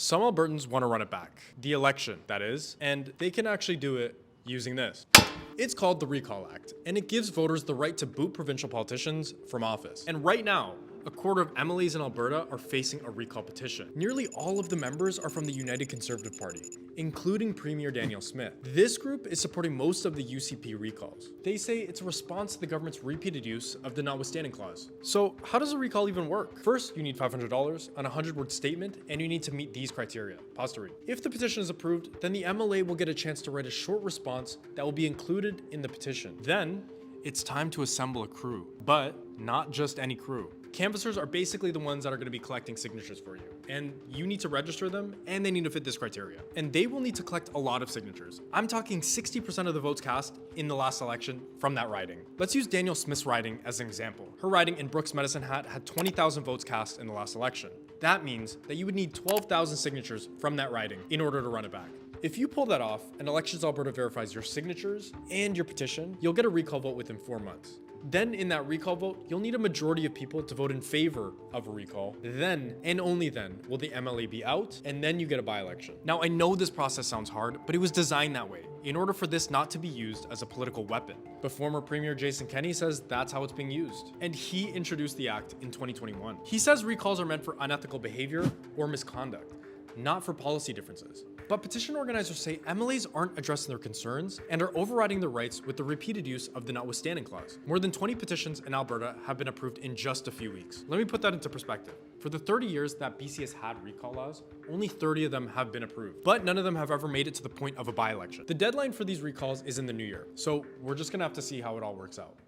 Some Albertans want to run it back. The election, that is, and they can actually do it using this. It's called the Recall Act, and it gives voters the right to boot provincial politicians from office. And right now, a quarter of MLAs in Alberta are facing a recall petition. Nearly all of the members are from the United Conservative Party, including Premier Daniel Smith. This group is supporting most of the UCP recalls. They say it's a response to the government's repeated use of the notwithstanding clause. So how does a recall even work? First, you need $500, an 100-word statement, and you need to meet these criteria. Pause to read. If the petition is approved, then the MLA will get a chance to write a short response that will be included in the petition. Then, it's time to assemble a crew, but not just any crew. Canvassers are basically the ones that are going to be collecting signatures for you, and you need to register them, and they need to fit this criteria. And they will need to collect a lot of signatures. I'm talking 60% of the votes cast in the last election from that riding. Let's use Daniel Smith's riding as an example. Her riding in Brooks Medicine Hat had 20,000 votes cast in the last election. That means that you would need 12,000 signatures from that riding in order to run it back. If you pull that off and Elections Alberta verifies your signatures and your petition, you'll get a recall vote within 4 months. Then in that recall vote, you'll need a majority of people to vote in favor of a recall. Then, and only then, will the MLA be out, and then you get a by-election. Now, I know this process sounds hard, but it was designed that way, in order for this not to be used as a political weapon. But former Premier Jason Kenney says that's how it's being used. And he introduced the act in 2021. He says recalls are meant for unethical behavior or misconduct, not for policy differences. But petition organizers say MLAs aren't addressing their concerns and are overriding their rights with the repeated use of the notwithstanding clause. More than 20 petitions in Alberta have been approved in just a few weeks. Let me put that into perspective. For the 30 years that BC has had recall laws, only 30 of them have been approved, but none of them have ever made it to the point of a by-election. The deadline for these recalls is in the new year, so we're just gonna have to see how it all works out.